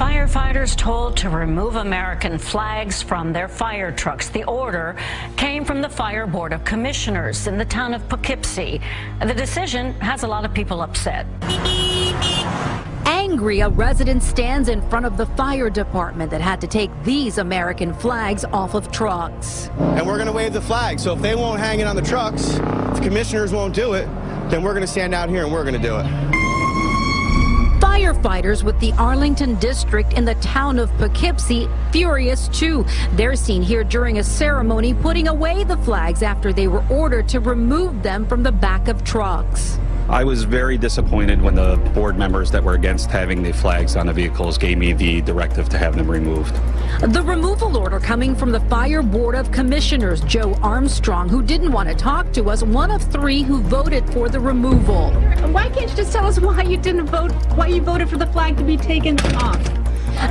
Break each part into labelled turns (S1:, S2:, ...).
S1: Firefighters told to remove American flags from their fire trucks. The order came from the Fire Board of Commissioners in the town of Poughkeepsie. The decision has a lot of people upset.
S2: Angry, a resident stands in front of the fire department that had to take these American flags off of trucks.
S3: And we're going to wave the flag. So if they won't hang it on the trucks, if the commissioners won't do it, then we're going to stand out here and we're going to do it.
S2: Firefighters with the Arlington district in the town of Poughkeepsie furious too. They're seen here during a ceremony putting away the flags after they were ordered to remove them from the back of trucks.
S4: I was very disappointed when the board members that were against having the flags on the vehicles gave me the directive to have them removed.
S2: The removal order coming from the Fire Board of Commissioners. Joe Armstrong, who didn't want to talk to us, one of three who voted for the removal.
S5: Why can't you just tell us why you didn't vote, why you voted for the flag to be taken off?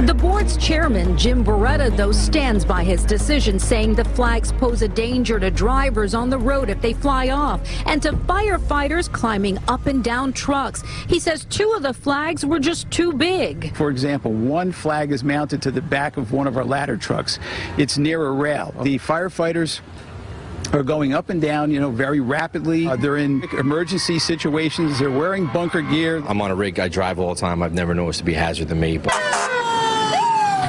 S2: The board's chairman, Jim Beretta, though, stands by his decision, saying the flags pose a danger to drivers on the road if they fly off and to firefighters climbing up and down trucks. He says two of the flags were just too big.
S6: For example, one flag is mounted to the back of one of our ladder trucks. It's near a rail. The firefighters are going up and down, very rapidly. They're in emergency situations. They're wearing bunker gear.
S7: I'm on a rig. I drive all the time. I've never noticed to be a hazard to me.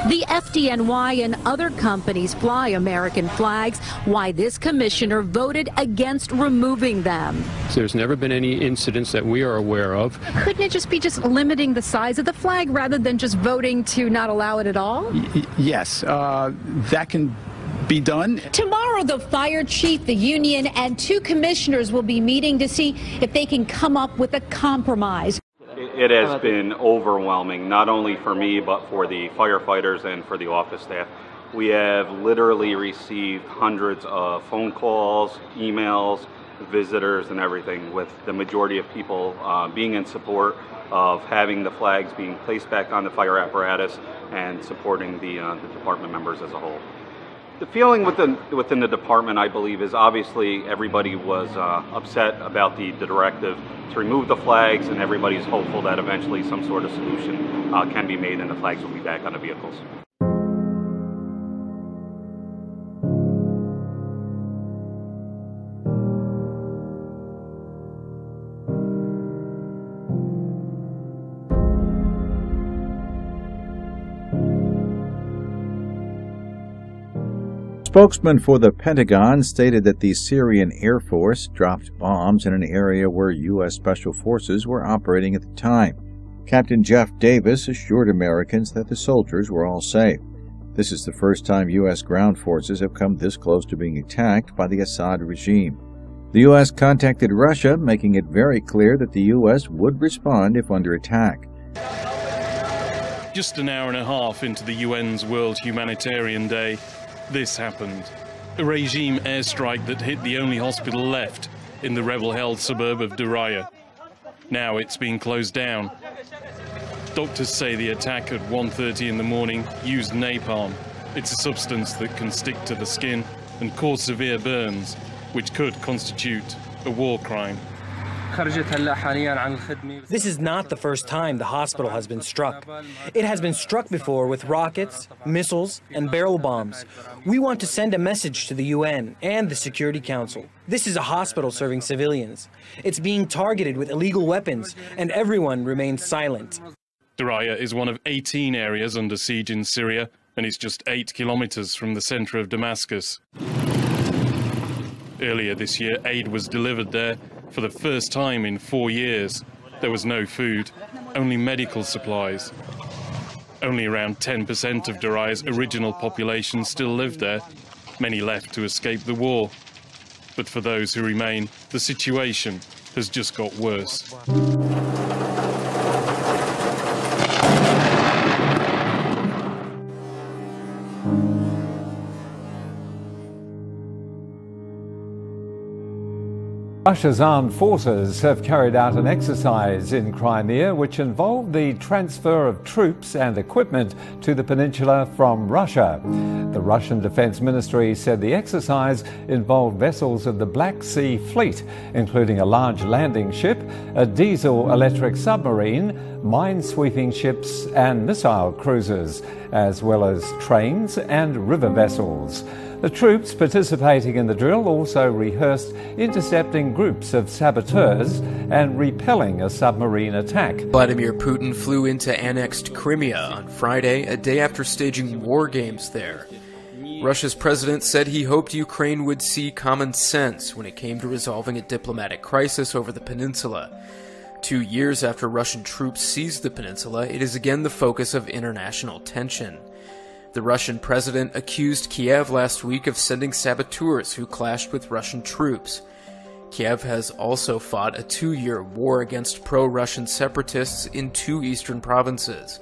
S2: The FDNY and other companies fly American flags. Why this commissioner voted against removing them.
S8: There's never been any incidents that we are aware of.
S5: Couldn't it just be limiting the size of the flag rather than just voting to not allow it at all?
S6: Yes, that can be done.
S5: Tomorrow, the fire chief, the union, and two commissioners will be meeting to see if they can come up with a compromise.
S4: It has been overwhelming, not only for me, but for the firefighters and for the office staff. We have literally received hundreds of phone calls, emails, visitors, and everything, with the majority of people being in support of having the flags being placed back on the fire apparatus and supporting the department members as a whole. The feeling within the department, I believe, is obviously everybody was upset about the directive to remove the flags, and everybody's hopeful that eventually some sort of solution can be made and the flags will be back on the vehicles.
S9: Spokesman for the Pentagon stated that the Syrian Air Force dropped bombs in an area where U.S. Special Forces were operating at the time. Captain Jeff Davis assured Americans that the soldiers were all safe. This is the first time U.S. ground forces have come this close to being attacked by the Assad regime. The U.S. contacted Russia, making it very clear that the U.S. would respond if under attack.
S10: Just an hour and a half into the UN's World Humanitarian Day, this happened. A regime airstrike that hit the only hospital left in the rebel-held suburb of Daraya. Now it's being closed down. Doctors say the attack at 1:30 in the morning used napalm. It's a substance that can stick to the skin and cause severe burns, which could constitute a war crime.
S11: This is not the first time the hospital has been struck. It has been struck before with rockets, missiles, and barrel bombs. We want to send a message to the UN and the Security Council. This is a hospital serving civilians. It's being targeted with illegal weapons, and everyone remains silent.
S10: Daraya is one of 18 areas under siege in Syria, and it's just 8 kilometers from the center of Damascus. Earlier this year, aid was delivered there for the first time in 4 years. There was no food, only medical supplies. Only around 10% of Daraya's original population still lived there. Many left to escape the war. But for those who remain, the situation has just got worse.
S12: Russia's armed forces have carried out an exercise in Crimea which involved the transfer of troops and equipment to the peninsula from Russia. The Russian Defense Ministry said the exercise involved vessels of the Black Sea Fleet, including a large landing ship, a diesel-electric submarine, mine-sweeping ships and missile cruisers, as well as trains and river vessels. The troops participating in the drill also rehearsed intercepting groups of saboteurs and repelling a submarine attack.
S13: Vladimir Putin flew into annexed Crimea on Friday, a day after staging war games there. Russia's president said he hoped Ukraine would see common sense when it came to resolving a diplomatic crisis over the peninsula. 2 years after Russian troops seized the peninsula, it is again the focus of international tension. The Russian president accused Kiev last week of sending saboteurs who clashed with Russian troops. Kiev has also fought a 2-year war against pro-Russian separatists in 2 eastern provinces.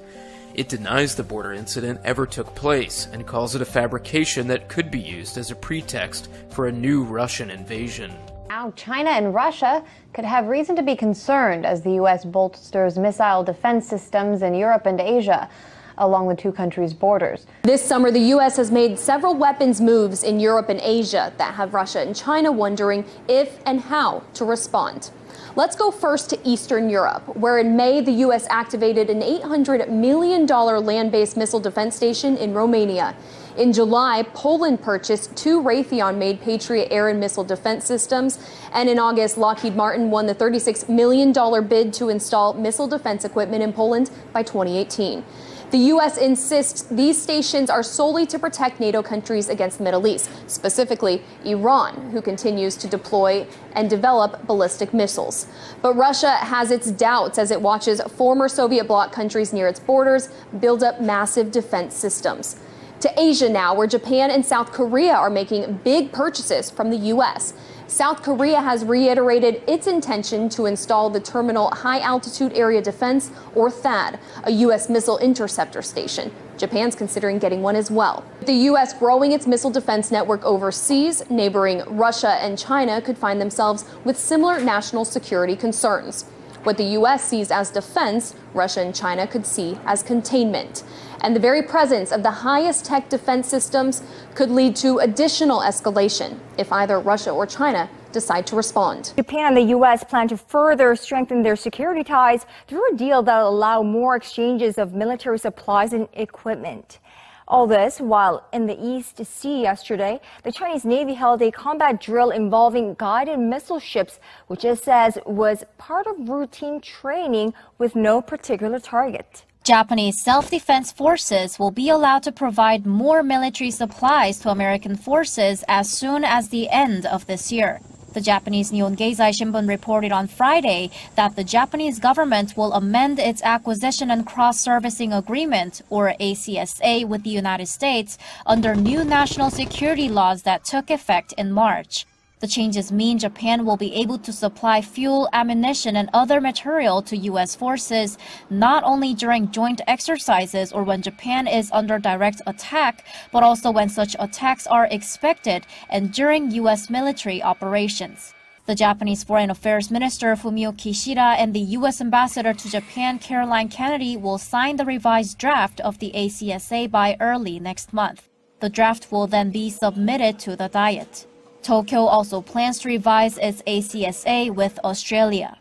S13: It denies the border incident ever took place and calls it a fabrication that could be used as a pretext for a new Russian invasion.
S14: Now, China and Russia could have reason to be concerned as the U.S. bolsters missile defense systems in Europe and Asia along the two countries' borders.
S15: This summer, the U.S. has made several weapons moves in Europe and Asia that have Russia and China wondering if and how to respond. Let's go first to Eastern Europe, where in May, the U.S. activated an $800 million land-based missile defense station in Romania. In July, Poland purchased 2 Raytheon-made Patriot air and missile defense systems. And in August, Lockheed Martin won the $36 million bid to install missile defense equipment in Poland by 2018. The U.S. insists these stations are solely to protect NATO countries against the Middle East, specifically Iran, who continues to deploy and develop ballistic missiles. But Russia has its doubts as it watches former Soviet bloc countries near its borders build up massive defense systems. To Asia now, where Japan and South Korea are making big purchases from the U.S. South Korea has reiterated its intention to install the Terminal High Altitude Area Defense, or THAAD, a U.S. missile interceptor station. Japan's considering getting one as well. With the U.S. growing its missile defense network overseas, neighboring Russia and China could find themselves with similar national security concerns. What the U.S. sees as defense, Russia and China could see as containment. And the very presence of the highest tech defense systems could lead to additional escalation if either Russia or China decide to respond.
S16: Japan and the U.S. plan to further strengthen their security ties through a deal that will allow more exchanges of military supplies and equipment. All this while in the East Sea yesterday, the Chinese Navy held a combat drill involving guided missile ships, which it says was part of routine training with no particular target.
S17: Japanese self-defense forces will be allowed to provide more military supplies to American forces as soon as the end of this year. The Japanese Nihon Keizai Shimbun reported on Friday that the Japanese government will amend its Acquisition and Cross-Servicing Agreement, or ACSA, with the United States under new national security laws that took effect in March. The changes mean Japan will be able to supply fuel, ammunition, and other material to U.S. forces, not only during joint exercises or when Japan is under direct attack, but also when such attacks are expected and during U.S. military operations. The Japanese Foreign Affairs Minister Fumio Kishida and the U.S. Ambassador to Japan, Caroline Kennedy, will sign the revised draft of the ACSA by early next month. The draft will then be submitted to the Diet. Tokyo also plans to revise its ACSA with Australia.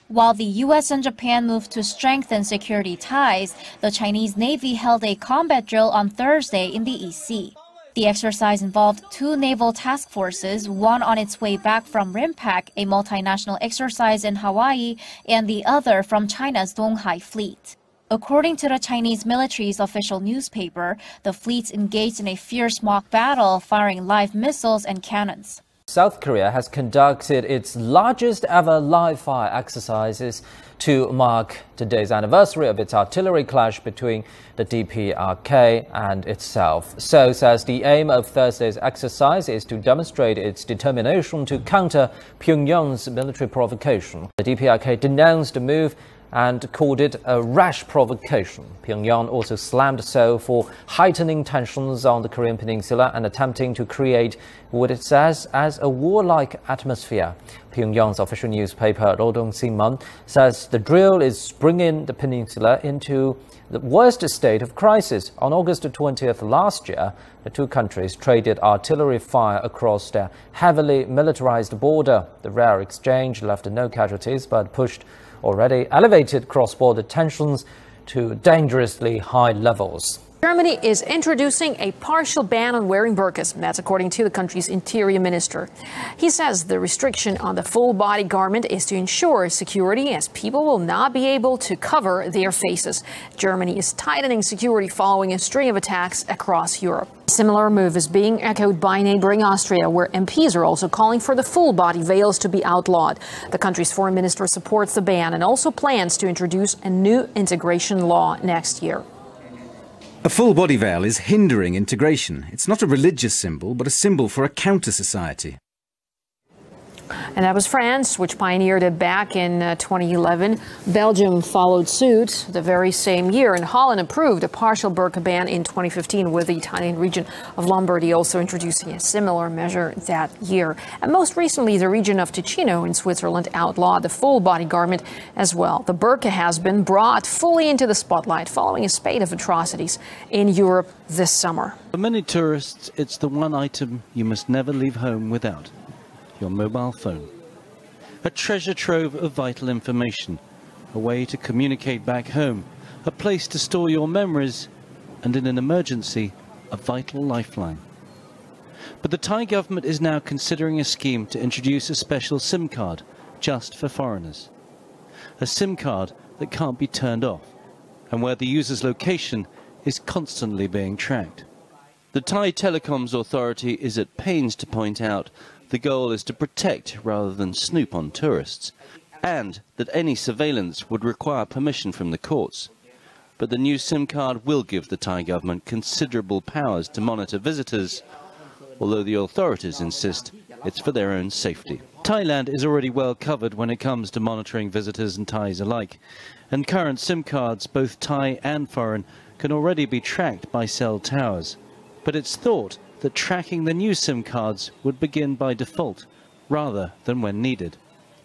S17: While the U.S. and Japan move to strengthen security ties, the Chinese Navy held a combat drill on Thursday in the East Sea. The exercise involved 2 naval task forces, one on its way back from RIMPAC, a multinational exercise in Hawaii, and the other from China's Donghai Fleet. According to the Chinese military's official newspaper, the fleets engaged in a fierce mock battle, firing live missiles and cannons.
S18: South Korea has conducted its largest ever live-fire exercises to mark today's anniversary of its artillery clash between the DPRK and itself. Seoul says the aim of Thursday's exercise is to demonstrate its determination to counter Pyongyang's military provocation. The DPRK denounced the move and called it a rash provocation. Pyongyang also slammed Seoul for heightening tensions on the Korean peninsula and attempting to create what it says as a warlike atmosphere. Pyongyang's official newspaper, Rodong Sinmun, says the drill is bringing the peninsula into the worst state of crisis. On August 20th last year, the two countries traded artillery fire across their heavily militarized border. The rare exchange left no casualties but pushed already elevated cross-border tensions to dangerously high levels.
S19: Germany is introducing a partial ban on wearing burqas. That's according to the country's interior minister. He says the restriction on the full-body garment is to ensure security, as people will not be able to cover their faces. Germany is tightening security following a string of attacks across Europe. A similar move is being echoed by neighboring Austria, where MPs are also calling for the full-body veils to be outlawed. The country's foreign minister supports the ban and also plans to introduce a new integration law next year.
S20: A full body veil is hindering integration. It's not a religious symbol, but a symbol for a counter-society.
S19: And that was France, which pioneered it back in 2011. Belgium followed suit the very same year, and Holland approved a partial burqa ban in 2015, with the Italian region of Lombardy also introducing a similar measure that year. And most recently, the region of Ticino in Switzerland outlawed the full-body garment as well. The burqa has been brought fully into the spotlight following a spate of atrocities in Europe this summer.
S21: For many tourists, it's the one item you must never leave home without: your mobile phone. A treasure trove of vital information, a way to communicate back home, a place to store your memories, and in an emergency, a vital lifeline. But the Thai government is now considering a scheme to introduce a special SIM card just for foreigners. A SIM card that can't be turned off, and where the user's location is constantly being tracked. The Thai Telecoms Authority is at pains to point out the goal is to protect rather than snoop on tourists, and that any surveillance would require permission from the courts. But the new SIM card will give the Thai government considerable powers to monitor visitors, although the authorities insist it's for their own safety. Thailand is already well covered when it comes to monitoring visitors and Thais alike, and current SIM cards, both Thai and foreign, can already be tracked by cell towers. But it's thought that tracking the new SIM cards would begin by default, rather than when needed.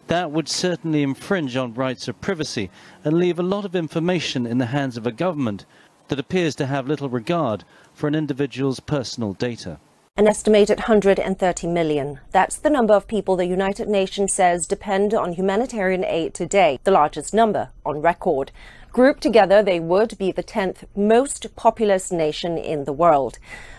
S21: That would certainly infringe on rights of privacy and leave a lot of information in the hands of a government that appears to have little regard for an individual's personal data.
S22: An estimated 130 million. That's the number of people the United Nations says depend on humanitarian aid today, the largest number on record. Grouped together, they would be the 10th most populous nation in the world.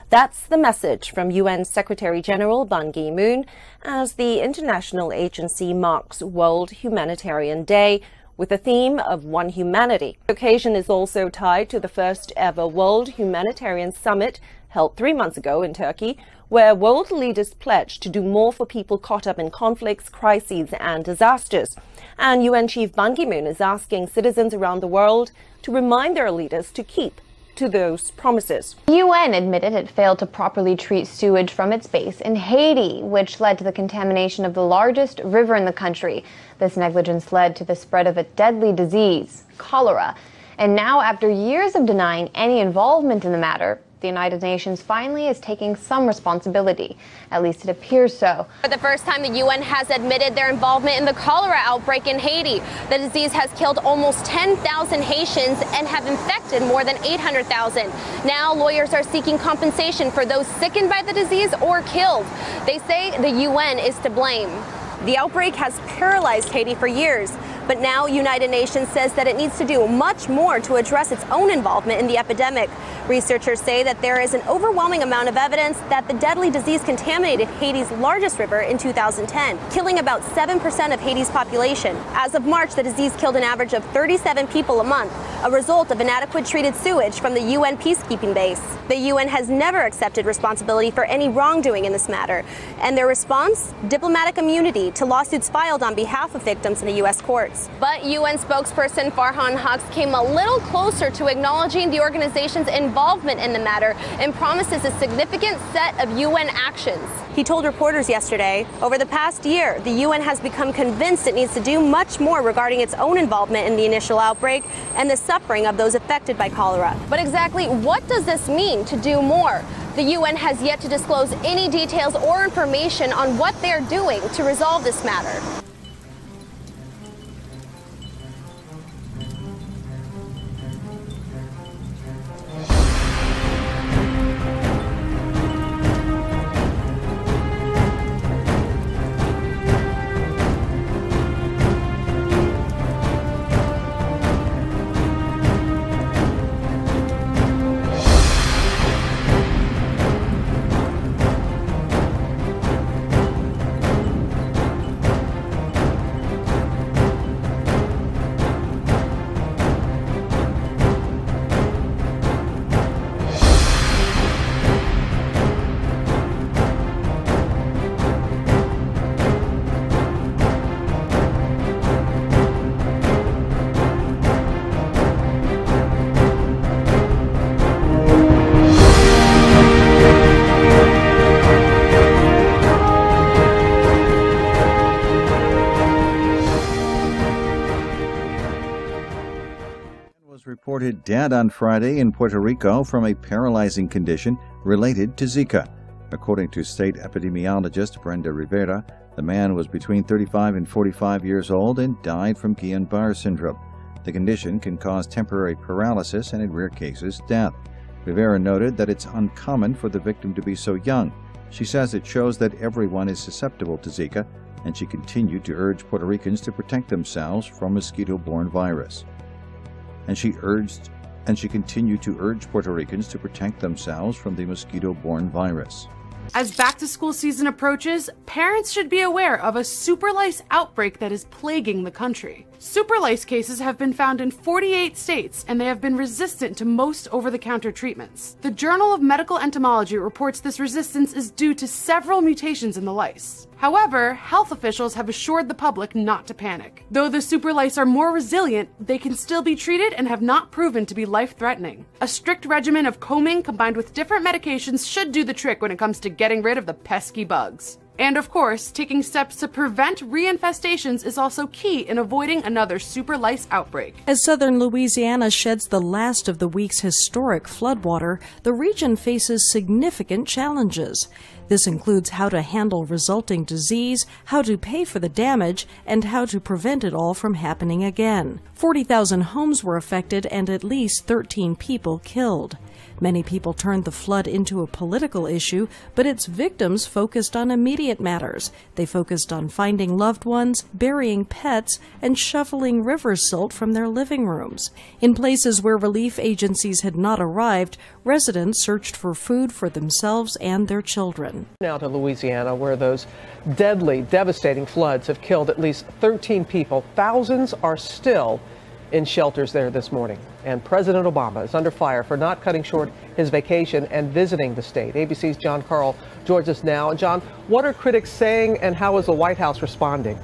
S22: That's the message from UN Secretary-General Ban Ki-moon as the international agency marks World Humanitarian Day with the theme of One Humanity. The occasion is also tied to the first ever World Humanitarian Summit held 3 months ago in Turkey, where world leaders pledged to do more for people caught up in conflicts, crises and disasters. And UN Chief Ban Ki-moon is asking citizens around the world to remind their leaders to keep to those promises.
S14: The UN admitted it failed to properly treat sewage from its base in Haiti, which led to the contamination of the largest river in the country. This negligence led to the spread of a deadly disease, cholera. And now, after years of denying any involvement in the matter, the United Nations finally is taking some responsibility. At least it appears so.
S23: For the first time, the UN has admitted their involvement in the cholera outbreak in Haiti. The disease has killed almost 10,000 Haitians and have infected more than 800,000. Now, lawyers are seeking compensation for those sickened by the disease or killed. They say the UN is to blame. The outbreak has paralyzed Haiti for years, but now United Nations says that it needs to do much more to address its own involvement in the epidemic. Researchers say that there is an overwhelming amount of evidence that the deadly disease contaminated Haiti's largest river in 2010, killing about 7% of Haiti's population. As of March, the disease killed an average of 37 people a month, a result of inadequate treated sewage from the UN peacekeeping base. The UN has never accepted responsibility for any wrongdoing in this matter, and their response? Diplomatic immunity to lawsuits filed on behalf of victims in the U.S. courts. But UN spokesperson Farhan Haq came a little closer to acknowledging the organization's involvement in the matter and promises a significant set of UN actions. He told reporters yesterday, over the past year, the UN has become convinced it needs to do much more regarding its own involvement in the initial outbreak and the suffering of those affected by cholera. But exactly what does this mean to do more? The UN has yet to disclose any details or information on what they're doing to resolve this matter.
S9: Reported dead on Friday in Puerto Rico from a paralyzing condition related to Zika. According to state epidemiologist Brenda Rivera, the man was between 35 and 45 years old and died from Guillain-Barré syndrome. The condition can cause temporary paralysis and, in rare cases, death. Rivera noted that it's uncommon for the victim to be so young. She says it shows that everyone is susceptible to Zika, and she continued to urge Puerto Ricans to protect themselves from mosquito-borne virus. And she continued to urge Puerto Ricans to protect themselves from the mosquito-borne virus.
S1: As back-to-school season approaches, parents should be aware of a super lice outbreak that is plaguing the country. Super lice cases have been found in 48 states, and they have been resistant to most over-the-counter treatments. The Journal of Medical Entomology reports this resistance is due to several mutations in the lice. However, health officials have assured the public not to panic. Though the super lice are more resilient, they can still be treated and have not proven to be life-threatening. A strict regimen of combing combined with different medications should do the trick when it comes to getting rid of the pesky bugs. And of course, taking steps to prevent reinfestations is also key in avoiding another super lice outbreak.
S3: As southern Louisiana sheds the last of the week's historic floodwater, the region faces significant challenges. This includes how to handle resulting disease, how to pay for the damage, and how to prevent it all from happening again. 40,000 homes were affected and at least 13 people killed. Many people turned the flood into a political issue, but its victims focused on immediate matters. They focused on finding loved ones, burying pets, and shoveling river silt from their living rooms. In places where relief agencies had not arrived, residents searched for food for themselves and their children.
S7: Now to Louisiana, where those deadly, devastating floods have killed at least 13 people. Thousands are still in shelters there this morning. And President Obama is under fire for not cutting short his vacation and visiting the state. ABC's John Carl joins us now. John, what are critics saying and how is the White House responding?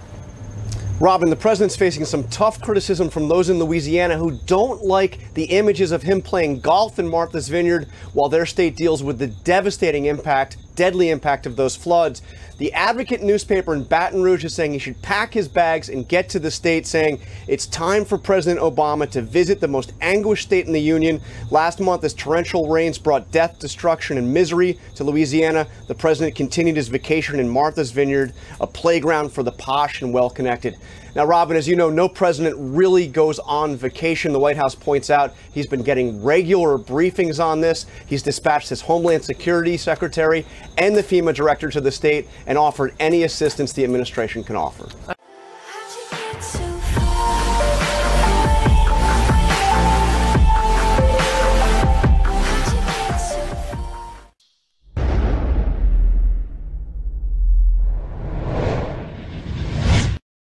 S24: Robin, the president's facing some tough criticism from those in Louisiana who don't like the images of him playing golf in Martha's Vineyard while their state deals with the devastating impact, deadly impact of those floods. The Advocate newspaper in Baton Rouge is saying he should pack his bags and get to the state, saying it's time for President Obama to visit the most anguished state in the union. Last month, as torrential rains brought death, destruction, and misery to Louisiana, the president continued his vacation in Martha's Vineyard, a playground for the posh and well-connected. Now, Robin, as you know, no president really goes on vacation. The White House points out he's been getting regular briefings on this. He's dispatched his Homeland Security Secretary and the FEMA director to the state and offered any assistance the administration can offer.